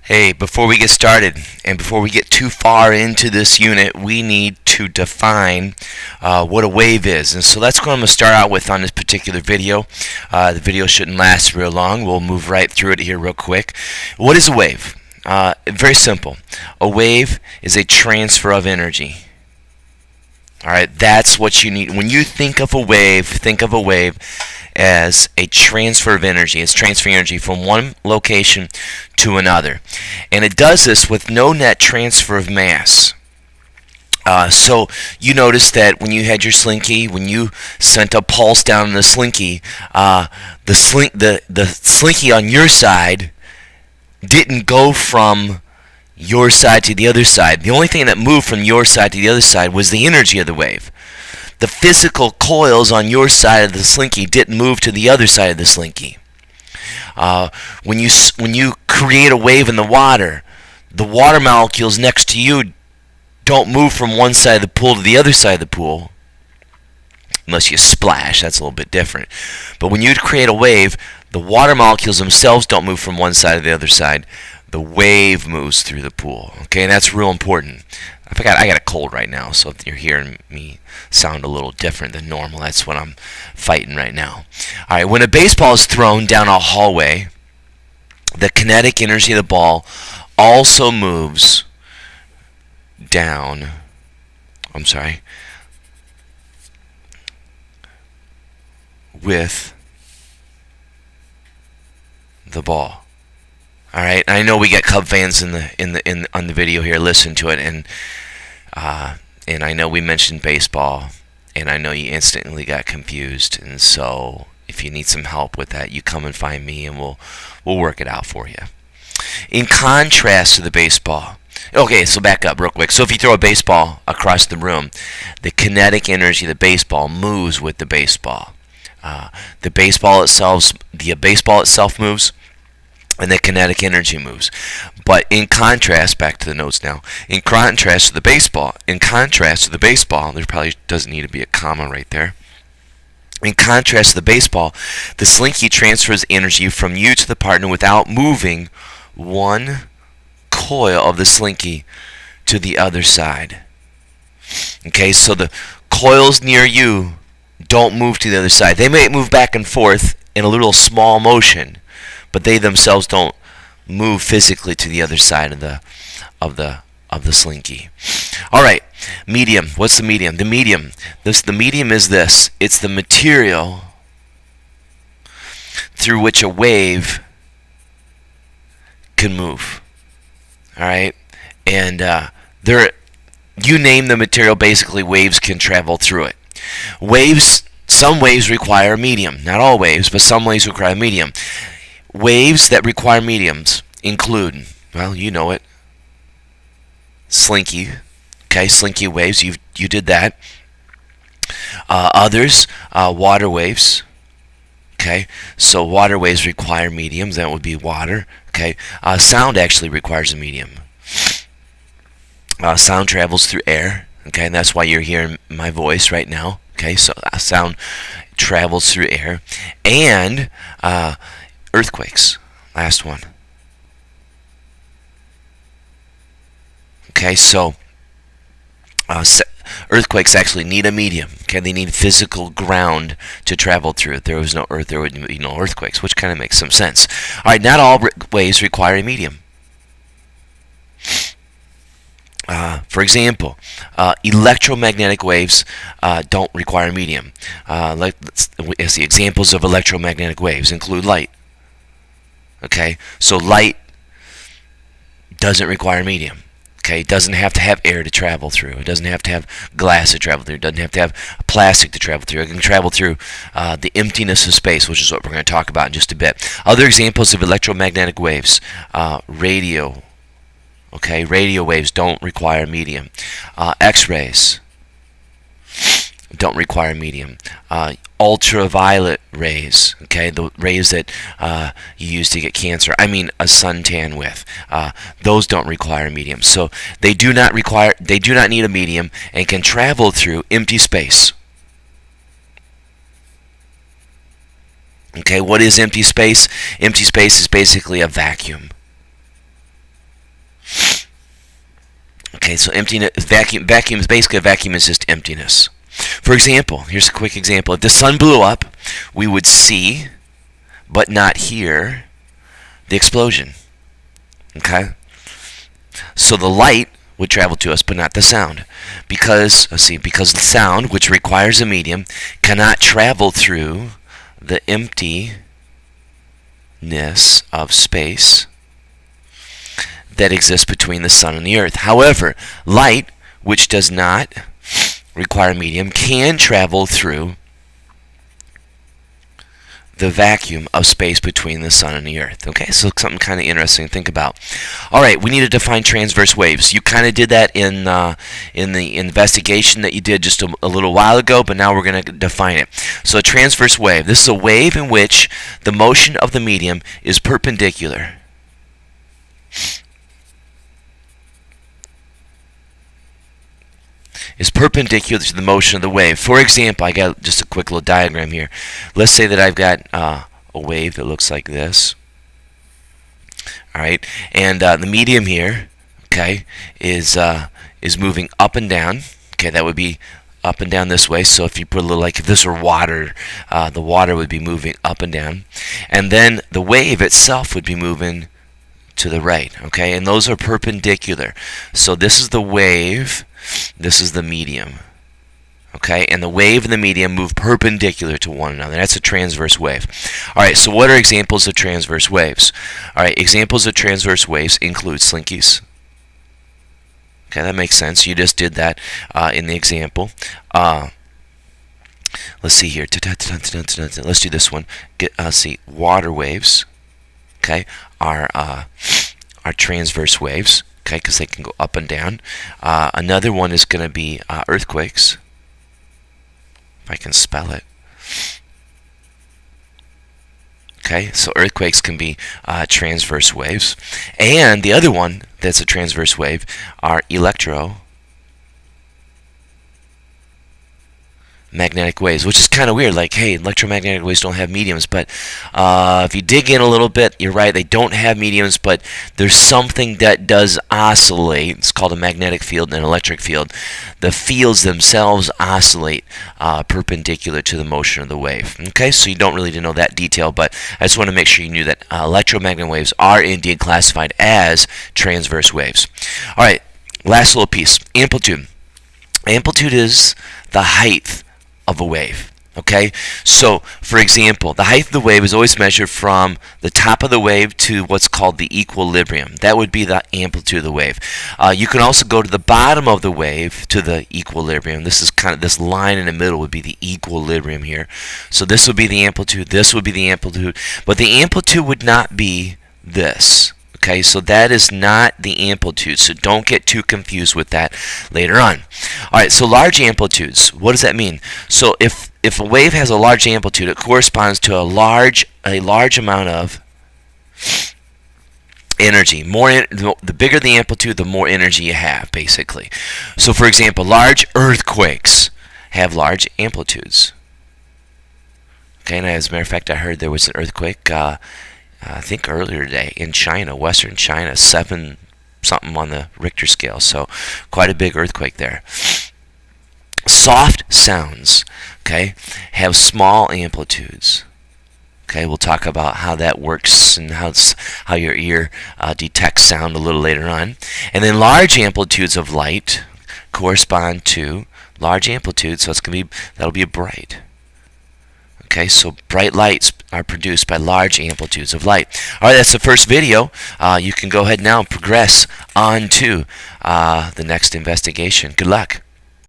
Hey, before we get started and before we get too far into this unit, we need to define what a wave is. And so that's what I'm going to start out with on this particular video. The video shouldn't last real long. We'll move right through it here real quick. What is a wave? Very simple. A wave is a transfer of energy. Alright, that's what you need. When you think of a wave as a transfer of energy. It's transferring energy from one location to another. And it does this with no net transfer of mass. So you notice that when you had your slinky, when you sent a pulse down in the slinky, the slinky on your side didn't go from your side to the other side. The only thing that moved from your side to the other side was the energy of the wave. The physical coils on your side of the slinky didn't move to the other side of the slinky. When you create a wave in the water molecules next to you don't move from one side of the pool to the other side of the pool. Unless you splash, that's a little bit different. But when you create a wave, the water molecules themselves don't move from one side to the other side. The wave moves through the pool. Okay, and that's real important. I got a cold right now, so if you're hearing me sound a little different than normal, that's what I'm fighting right now. All right, when a baseball is thrown down a hallway, the kinetic energy of the ball also moves down. With the ball. All right, I know we got Cub fans on the video here. Listen to it, and I know we mentioned baseball, and I know you instantly got confused. And so, if you need some help with that, you come and find me, and we'll work it out for you. In contrast to the baseball, okay, so back up real quick. So if you throw a baseball across the room, the kinetic energy of the baseball moves with the baseball. The baseball itself moves, and the kinetic energy moves. But in contrast, back to the notes now, in contrast to the baseball, there probably doesn't need to be a comma right there. In contrast to the baseball, the slinky transfers energy from you to the partner without moving one coil of the slinky to the other side. Okay, so the coils near you don't move to the other side. They may move back and forth in a little small motion, but they themselves don't move physically to the other side of the slinky. All right, medium. What's the medium? The medium is this. It's the material through which a wave can move. All right, and you name the material. Basically, waves can travel through it. Some waves require a medium. Not all waves, but some waves require a medium. Waves that require mediums include, well, you know it, slinky. Okay, slinky waves. You did that. Others, water waves. Okay, so water waves require mediums. That would be water. Okay, sound actually requires a medium. Sound travels through air. Okay, and that's why you're hearing my voice right now. Okay, so sound travels through air. And earthquakes. Last one. Okay, so earthquakes actually need a medium. Okay, they need physical ground to travel through. If there was no earth, there would be no earthquakes, which kind of makes some sense. All right, not all waves require a medium. For example, electromagnetic waves don't require a medium. Let's see, examples of electromagnetic waves include light. Okay, so light doesn't require a medium. Okay, it doesn't have to have air to travel through. It doesn't have to have glass to travel through. It doesn't have to have plastic to travel through. It can travel through the emptiness of space, which is what we're going to talk about in just a bit. Other examples of electromagnetic waves, radio. Okay, radio waves don't require medium. X-rays don't require medium. Ultraviolet rays, okay, the rays that you use to get cancer, I mean a suntan with, those don't require a medium. So they do not need a medium and can travel through empty space. Okay, what is empty space? Empty space is basically a vacuum. Okay, so emptiness, vacuum is basically, a vacuum is just emptiness. For example, here's a quick example. If the sun blew up, we would see, but not hear, the explosion. Okay? So the light would travel to us, but not the sound. Because the sound, which requires a medium, cannot travel through the emptiness of space that exists between the sun and the earth. However, light, which does not require a medium, can travel through the vacuum of space between the sun and the earth. Okay, so something kind of interesting to think about. All right, we need to define transverse waves. You kind of did that in the investigation that you did just a little while ago, but now we're going to define it. So a transverse wave. This is a wave in which the motion of the medium is perpendicular. Is perpendicular to the motion of the wave. For example, I got just a quick little diagram here. Let's say that I've got a wave that looks like this. All right, and the medium here, okay, is moving up and down. Okay, that would be up and down this way. So if you put a little, like if this were water, the water would be moving up and down, and then the wave itself would be moving to the right. Okay, and those are perpendicular. So this is the wave. This is the medium. Okay, and the wave and the medium move perpendicular to one another. That's a transverse wave. All right, so what are examples of transverse waves? All right, examples of transverse waves include slinkies. Okay, that makes sense. You just did that in the example. Let's see here. Let's do this one. See, water waves. Okay, are transverse waves. Okay, because they can go up and down. Another one is going to be earthquakes. If I can spell it. Okay, so earthquakes can be transverse waves. And the other one that's a transverse wave are electromagnetic waves, which is kind of weird. Like, hey, electromagnetic waves don't have mediums, but if you dig in a little bit, you're right, they don't have mediums, but there's something that does oscillate. It's called a magnetic field and an electric field. The fields themselves oscillate perpendicular to the motion of the wave. Okay, so you don't really need to know that detail, but I just want to make sure you knew that electromagnetic waves are indeed classified as transverse waves. All right, last little piece, amplitude. Amplitude is the height of a wave. Okay, so for example, the height of the wave is always measured from the top of the wave to what's called the equilibrium. That would be the amplitude of the wave. You can also go to the bottom of the wave to the equilibrium. This is kind of, this line in the middle would be the equilibrium here. So this would be the amplitude, this would be the amplitude, but the amplitude would not be this. Okay, so that is not the amplitude, so don't get too confused with that later on. All right, so large amplitudes, what does that mean? So if a wave has a large amplitude, it corresponds to a large amount of energy. The bigger the amplitude, the more energy you have, basically. So for example, large earthquakes have large amplitudes. Okay, and as a matter of fact, I heard there was an earthquake I think earlier today in China, western China, 7 something on the Richter scale, so quite a big earthquake there. Soft sounds, okay, have small amplitudes. Okay, we'll talk about how that works and how your ear detects sound a little later on. And then large amplitudes of light correspond to large amplitudes, so that'll be a bright. Okay, so bright lights are produced by large amplitudes of light. All right, that's the first video. You can go ahead now and progress on to the next investigation. Good luck.